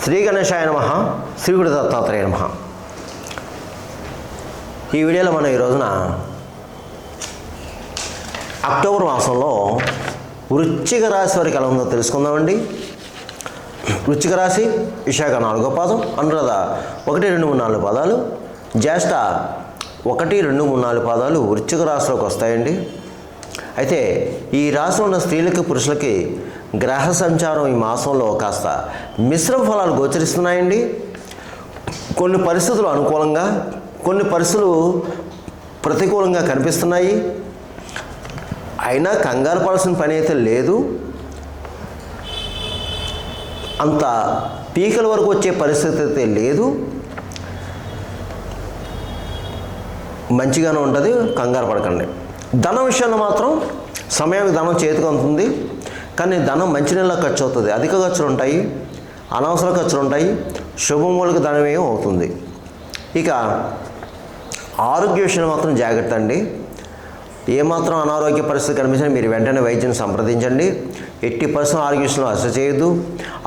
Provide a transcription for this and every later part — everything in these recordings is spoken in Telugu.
శ్రీ గణేశాయ నమః, శ్రీ గురు దత్తాత్రేయ నమః. ఈ వీడియోలో మనం ఈ రోజున అక్టోబర్ మాసంలో వృశ్చిక రాశి వారికి ఎలా ఉందో తెలుసుకుందామండి. వృశ్చిక రాశి విశాఖ 4వ పాదం, అనురాధ 1, 2, 3, 4 పాదాలు, జ్యేష్ఠ 1, 2, 3, 4 పాదాలు వృశ్చిక రాశిలోకి వస్తాయండి. అయితే ఈ రాశిలో ఉన్న స్త్రీలకి పురుషులకి గ్రహ సంచారం ఈ మాసంలో కాస్త మిశ్రమ ఫలాలు గోచరిస్తున్నాయండి. కొన్ని పరిస్థితులు అనుకూలంగా, కొన్ని పరిస్థితులు ప్రతికూలంగా కనిపిస్తున్నాయి. అయినా కంగారు పడాల్సిన పని అయితే లేదు. అంత పీకల వరకు వచ్చే పరిస్థితి అయితే లేదు. మంచిగానే ఉంటుంది, కంగారు పడకండి. ధనం విషయంలో మాత్రం సమయానికి ధనం చేతికి అందుతుంది, కానీ ధనం మంచి నెలలో ఖర్చు అవుతుంది. అధిక ఖర్చులు ఉంటాయి, అనవసర ఖర్చులు ఉంటాయి, శుభమూలక ధనమేం అవుతుంది. ఇక ఆరోగ్య విషయంలో మాత్రం జాగ్రత్త అండి. ఏమాత్రం అనారోగ్య పరిస్థితి కనిపించినా మీరు వెంటనే వైద్యుని సంప్రదించండి. ఎట్టి పరిస్థితుల్లో ఆరోగ్య విషయంలో అశ్రద్ధ చేయొద్దు.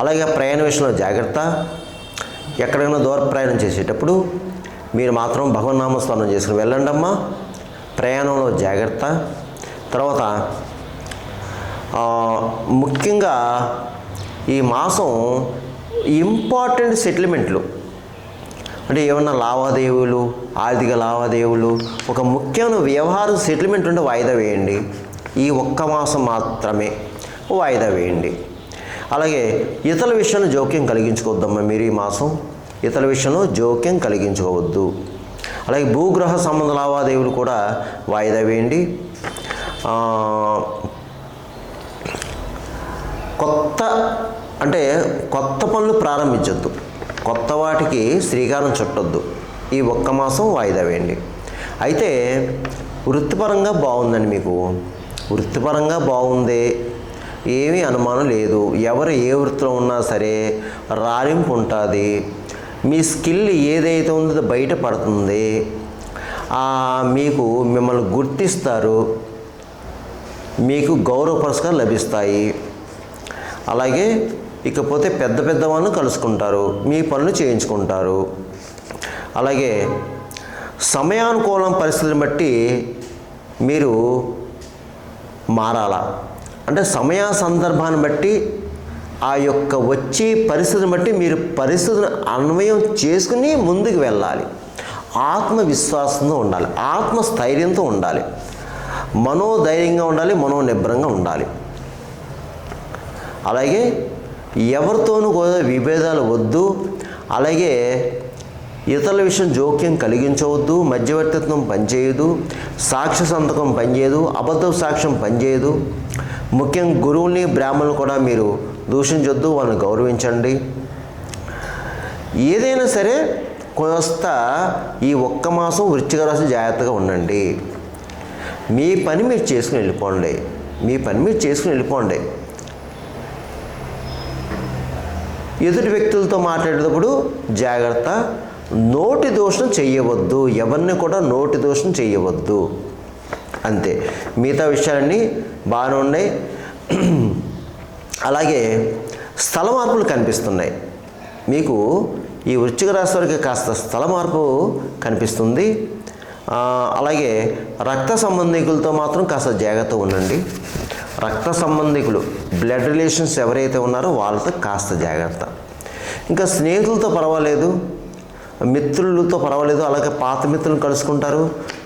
అలాగే ప్రయాణ విషయంలో జాగ్రత్త. ఎక్కడికైనా దూర ప్రయాణం చేసేటప్పుడు మీరు మాత్రం భగవన్నామస్మరణ చేసుకుని వెళ్ళండి అమ్మా. ప్రయాణంలో జాగ్రత్త. తర్వాత ముఖ్యంగా ఈ మాసం ఇంపార్టెంట్ సెటిల్మెంట్లు అంటే ఏమన్నా లావాదేవీలు, ఆర్థిక లావాదేవీలు, ఒక ముఖ్యమైన వ్యవహారం సెటిల్మెంట్ ఉంటే వాయిదా వేయండి. ఈ ఒక్క మాసం మాత్రమే వాయిదా వేయండి. అలాగే ఇతరుల విషయంలో జోక్యం కలిగించుకోవద్దమ్మా. మీరు ఈ మాసం ఇతరుల విషయంలో జోక్యం కలిగించుకోవద్దు. అలాగే భూగ్రహ సంబంధ లావాదేవీలు కూడా వాయిదా వేయండి. కొత్త పనులు ప్రారంభించొద్దు, కొత్త వాటికి శ్రీకారం చుట్టొద్దు. ఈ ఒక్క మాసం వాయిదా వేయండి. అయితే వృత్తిపరంగా బాగుందండి. మీకు వృత్తిపరంగా బాగుంది, ఏమీ అనుమానం లేదు. ఎవరు ఏ వృత్తిలో ఉన్నా సరే రాణింపు ఉంటుంది. మీ స్కిల్ ఏదైతే ఉందో బయట పడుతుంది. మీకు మిమ్మల్ని గుర్తిస్తారు, మీకు గౌరవ పురస్కారాలు లభిస్తాయి. అలాగే ఇకపోతే పెద్ద పెద్ద వాళ్ళని కలుసుకుంటారు, మీ పనులు చేయించుకుంటారు. అలాగే సమయానుకూలం పరిస్థితిని బట్టి మీరు మారాలా, అంటే సమయ సందర్భాన్ని బట్టి ఆ యొక్క వచ్చే పరిస్థితిని బట్టి మీరు పరిస్థితిని అన్వయం చేసుకుని ముందుకు వెళ్ళాలి. ఆత్మవిశ్వాసంతో ఉండాలి, ఆత్మస్థైర్యంతో ఉండాలి, మనోధైర్యంగా ఉండాలి, మనోనిబ్బరంగా ఉండాలి. అలాగే ఎవరితోనూ కూడా విభేదాలు వద్దు. అలాగే ఇతరుల విషయం జోక్యం కలిగించవద్దు. మధ్యవర్తిత్వం పనిచేయదు, సాక్ష్య సంతకం పనిచేయదు, అబద్ధ సాక్ష్యం పనిచేయదు. ముఖ్యంగా గురువుల్ని, బ్రాహ్మణులు కూడా మీరు దూషించొద్దు, వాళ్ళని గౌరవించండి. ఏదైనా సరే కొంత ఈ ఒక్క మాసం వృశ్చిక రాశి జాగ్రత్తగా ఉండండి. మీ పని మీరు చేసుకుని వెళ్ళిపోండి, మీ పని మీరు చేసుకుని వెళ్ళిపోండి. ఎదుటి వ్యక్తులతో మాట్లాడేటప్పుడు జాగ్రత్త. నోటి దోషం చెయ్యవద్దు, ఎవరిని కూడా నోటి దోషం చెయ్యవద్దు. అంతే, మిగతా విషయాలన్నీ బాగానే ఉన్నాయి. అలాగే స్థల మార్పులు కనిపిస్తున్నాయి. మీకు ఈ వృశ్చిక రాశి వారికి కాస్త స్థల మార్పు కనిపిస్తుంది. అలాగే రక్త సంబంధికులతో మాత్రం కాస్త జాగ్రత్త ఉండండి. రక్త సంబంధికులు, బ్లడ్ రిలేషన్స్ ఎవరైతే ఉన్నారో వాళ్ళతో కాస్త జాగ్రత్త. ఇంకా స్నేహితులతో పర్వాలేదు, మిత్రులతో పర్వాలేదు. అలాగే పాత మిత్రులను కలుసుకుంటారు,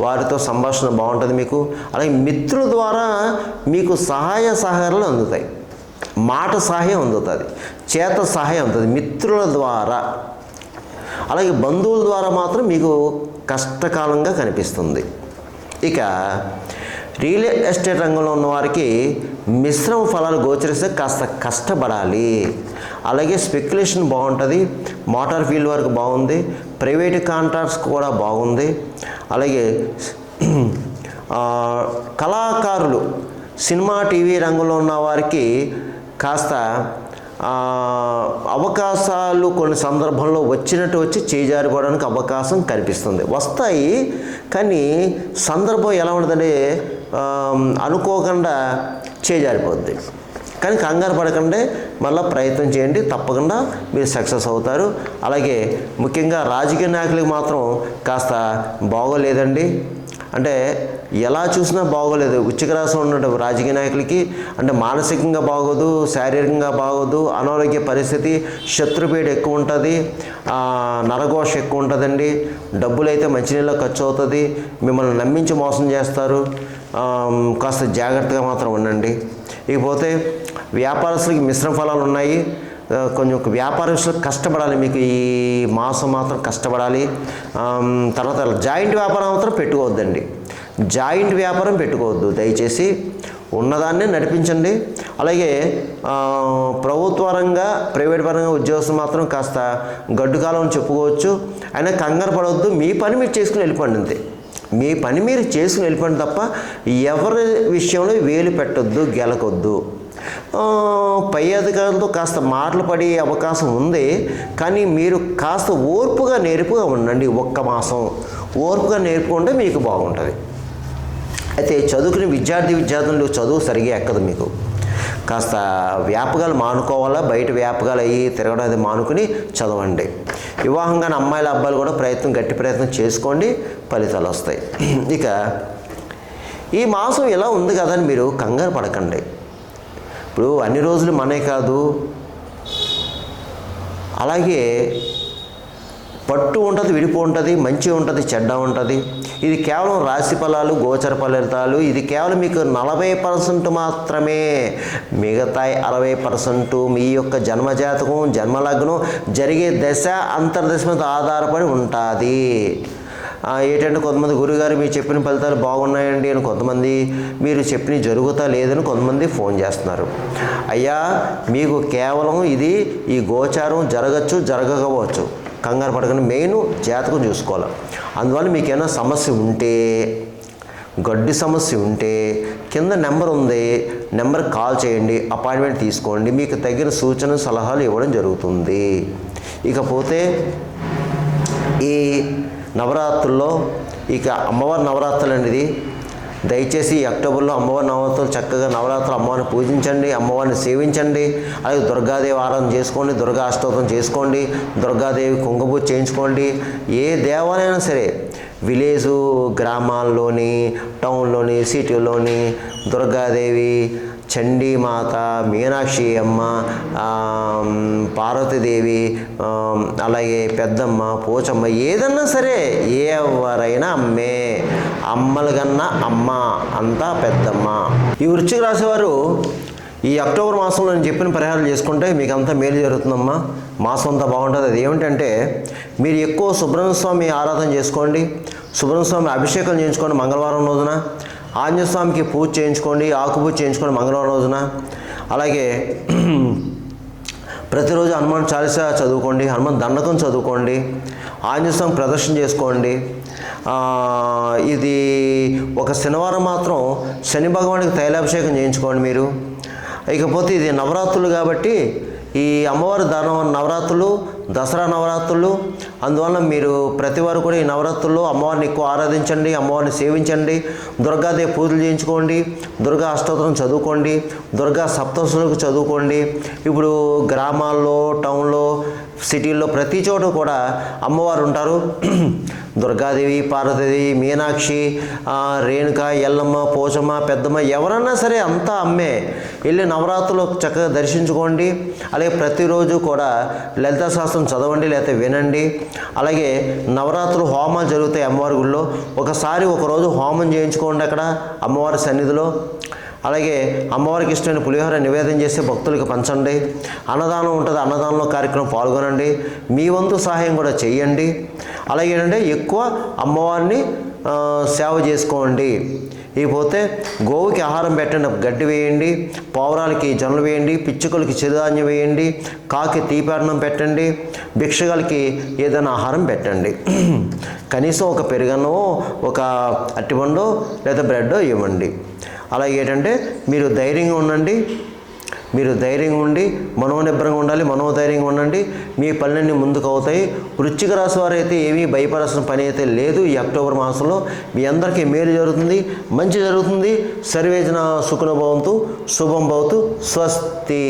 వారితో సంభాషణ బాగుంటుంది మీకు. అలాగే మిత్రుల ద్వారా మీకు సహాయ సహకారాలు అందుతాయి, మాట సహాయం అందుతుంది, చేత సహాయం అందుతుంది మిత్రుల ద్వారా. అలాగే బంధువుల ద్వారా మాత్రం మీకు కష్టకాలంగా కనిపిస్తుంది. ఇక రియల్ ఎస్టేట్ రంగంలో ఉన్నవారికి మిశ్రమ ఫలాలు గోచరిస్తే కాస్త కష్టపడాలి. అలాగే స్పెక్యులేషన్ బాగుంటుంది, మోటార్ ఫీల్డ్ వరకు బాగుంది, ప్రైవేట్ కాంట్రాక్ట్స్ కూడా బాగుంది. అలాగే కళాకారులు, సినిమా టీవీ రంగంలో ఉన్న వారికి కాస్త అవకాశాలు కొన్ని సందర్భంలో వచ్చినట్టు వచ్చి చేజారిపోవడానికి అవకాశం కనిపిస్తుంది. వస్తాయి, కానీ సందర్భం ఎలా ఉంటుందంటే అనుకోకుండా చేజారిపోద్ది. కానీ కంగారు పడకండి, మళ్ళీ ప్రయత్నం చేయండి, తప్పకుండా మీరు సక్సెస్ అవుతారు. అలాగే ముఖ్యంగా రాజకీయ నాయకులకు మాత్రం కాస్త బాగోలేదండి. అంటే ఎలా చూసినా బాగోలేదు. వృశ్చిక రాశిలో ఉన్న రాజకీయ నాయకులకి అంటే మానసికంగా బాగోదు, శారీరకంగా బాగోదు, అనారోగ్య పరిస్థితి, శత్రుపీడ ఎక్కువ ఉంటుంది, నరఘోష ఎక్కువ ఉంటుందండి. డబ్బులు అయితే మంచినీళ్ళ ఖర్చు అవుతుంది, మిమ్మల్ని నమ్మించి మోసం చేస్తారు. కాస్త జాగ్రత్తగా మాత్రం ఉండండి. ఇకపోతే వ్యాపారస్తులకి మిశ్రమ ఫలాలు ఉన్నాయి. కొంచెం వ్యాపారస్తులు కష్టపడాలి, మీకు ఈ మాసం మాత్రం కష్టపడాలి. తర్వాత జాయింట్ వ్యాపారం మాత్రం పెట్టుకోవద్దండి. జాయింట్ వ్యాపారం పెట్టుకోవద్దు దయచేసి, ఉన్నదాన్నే నడిపించండి. అలాగే ప్రభుత్వ పరంగా ప్రైవేట్ పరంగా ఉద్యోగస్తులు మాత్రం కాస్త గడ్డుకాలం చెప్పుకోవచ్చు. అయినా కంగారు పడవద్దు, మీ పని మీరు చేసుకుని వెళ్ళిపోండి అంతే. మీ పని మీరు చేసుకుని వెళ్ళిపోండి తప్ప ఎవరి విషయంలో వేలు పెట్టొద్దు, గెలకొద్దు. పై అధికారులతో కాస్త మాటలు పడే అవకాశం ఉంది, కానీ మీరు కాస్త ఓర్పుగా నేర్పుగా ఉండండి. ఒక్క మాసం ఓర్పుగా నేర్పుకుంటే మీకు బాగుంటుంది. అయితే చదువుకునే విద్యార్థులు చదువు సరిగా ఎక్కదు మీకు. కాస్త వ్యాపకాలు మానుకోవాలా, బయట వ్యాపకాలు అయ్యి తిరగడం అది మానుకుని చదవండి. వివాహంగానే అమ్మాయిలు అబ్బాయిలు కూడా గట్టి ప్రయత్నం చేసుకోండి, ఫలితాలు వస్తాయి. ఇక ఈ మాసం ఇలా ఉంది కదా అని మీరు కంగారు పడకండి. ఇప్పుడు అన్ని రోజులు మనే కాదు, అలాగే పట్టు ఉంటుంది, విడిపు ఉంటుంది, మంచి ఉంటుంది, చెడ్డ ఉంటుంది. ఇది కేవలం రాశి ఫలాలు, గోచర ఫలితాలు. ఇది కేవలం మీకు 40% మాత్రమే. మిగతా 60% మీ యొక్క జన్మజాతకం, జన్మలగ్నం, జరిగే దశ, అంతర్దశ మీద ఆధారపడి ఉంటుంది. ఏంటంటే కొంతమంది గురుగారు మీరు చెప్పిన ఫలితాలు బాగున్నాయండి అని, కొంతమంది మీరు చెప్పినవి జరుగుతా లేదని కొంతమంది ఫోన్ చేస్తున్నారు. అయ్యా మీకు కేవలం ఇది ఈ గోచారం జరగచ్చు, జరగకపోవచ్చు, కంగారు పడకుండా మెయిన్ జాతకం చూసుకోవాలి. అందువల్ల మీకు ఏమైనా సమస్య ఉంటే, గడ్డి సమస్య ఉంటే కింద నెంబర్ ఉంది, నెంబర్కి కాల్ చేయండి, అపాయింట్మెంట్ తీసుకోండి, మీకు తగిన సూచన సలహాలు ఇవ్వడం జరుగుతుంది. ఇకపోతే ఈ నవరాత్రుల్లో ఇక అమ్మవారి నవరాత్రులు అనేది దయచేసి ఈ అక్టోబర్లో అమ్మవారి నవరాత్రులు చక్కగా నవరాత్రులు అమ్మవారిని పూజించండి, అమ్మవారిని సేవించండి. అలాగే దుర్గాదేవి ఆరాధన చేసుకోండి, దుర్గా అష్టోత్తరం చేసుకోండి, దుర్గాదేవి కుంకుమ చేసుకోండి. ఏ దేవాలైనా సరే విలేజు, గ్రామాల్లోని, టౌన్లోని, సిటీలోని దుర్గాదేవి, చండీమాత, మీనాక్షి అమ్మ, పార్వతీదేవి, అలాగే పెద్దమ్మ, పోచమ్మ, ఏదన్నా సరే ఎవరైనా అమ్మే. అమ్మల కన్నా అమ్మ అంతా పెద్దమ్మ. ఈ వృశ్చిక రాశి వారు ఈ అక్టోబర్ మాసంలో నేను చెప్పిన పరిహారాలు చేసుకుంటే మీకు అంతా మేలు జరుగుతుందమ్మా. మాసం అంతా బాగుంటుంది. అది ఏమిటంటే మీరు ఎక్కువ సుబ్రహ్మణ్య స్వామి ఆరాధన చేసుకోండి, సుబ్రహ్మణ్య స్వామి అభిషేకం చేయించుకోండి మంగళవారం రోజున, ఆంజనేయ స్వామికి పూజ చేయించుకోండి, ఆకు పూజ చేయించుకోండి మంగళవారం రోజున. అలాగే ప్రతిరోజు హనుమాన్ చాలీసా చదువుకోండి, హనుమాన్ దండకం చదువుకోండి, ఆంజనేయ స్వామి ప్రదర్శన చేసుకోండి. ఇది ఒక శనివారం మాత్రం శని భగవానికి తైలాభిషేకం చేయించుకోండి మీరు. ఇకపోతే ఇది నవరాత్రులు కాబట్టి ఈ అమ్మవారి నవరాత్రులు, దసరా నవరాత్రులు, అందువల్ల మీరు ప్రతి వారు కూడా ఈ నవరాత్రుల్లో అమ్మవారిని ఎక్కువ ఆరాధించండి, అమ్మవారిని సేవించండి, దుర్గాదేవి పూజలు చేయించుకోండి, దుర్గా అష్టోత్తరం చదువుకోండి, దుర్గా సప్తశతులకు చదువుకోండి. ఇప్పుడు గ్రామాల్లో, టౌన్లో, సిటీల్లో ప్రతి చోట కూడా అమ్మవారు ఉంటారు. దుర్గాదేవి, పార్వతీదేవి, మీనాక్షి, రేణుక, ఎల్లమ్మ, పోచమ్మ, పెద్దమ్మ, ఎవరన్నా సరే అంతా అమ్మే. వెళ్ళి నవరాత్రులు చక్కగా దర్శించుకోండి. అలాగే ప్రతిరోజు కూడా లలితా శాస్త్రం చదవండి, లేకపోతే వినండి. అలాగే నవరాత్రులు హోమాలు జరుగుతాయి అమ్మవారి గుడిలో, ఒకరోజు హోమం చేయించుకోండి అక్కడ అమ్మవారి సన్నిధిలో. అలాగే అమ్మవారికి ఇష్టమైన పులిహోర నివేదన చేసి భక్తులకు పంచండి. అన్నదానం ఉంటుంది, అన్నదానంలో కార్యక్రమం పాల్గొనండి, మీ వంతు సహాయం కూడా చేయండి. అలాగే ఏంటంటే ఎక్కువ అమ్మవారిని సేవ చేసుకోండి. ఇకపోతే గోవుకి ఆహారం పెట్టండి, గడ్డి వేయండి, పావురాలకి జొన్నలు వేయండి, పిచ్చుకలకి చిరుధాన్యం వేయండి, కాకి తీపన్నం పెట్టండి, భిక్షగాలకి ఏదైనా ఆహారం పెట్టండి. కనీసం ఒక పెరుగన్నో, ఒక అట్టిపండో లేదా బ్రెడ్డో ఇవ్వండి. అలాగే ఏంటంటే మీరు ధైర్యంగా ఉండండి. మీరు ధైర్యంగా ఉండి మనోనిబ్బరంగా ఉండాలి, మనోధైర్యంగా ఉండండి. మీ పనులన్నీ ముందుకు అవుతాయి. వృశ్చిక రాశి వారు అయితే ఏమీ భయపడాల్సిన పని అయితే లేదు. ఈ అక్టోబర్ మాసంలో మీ అందరికీ మేలు జరుగుతుంది, మంచి జరుగుతుంది. సర్వేజన సుఖినో భవంతు, శుభం భవతు, స్వస్తి.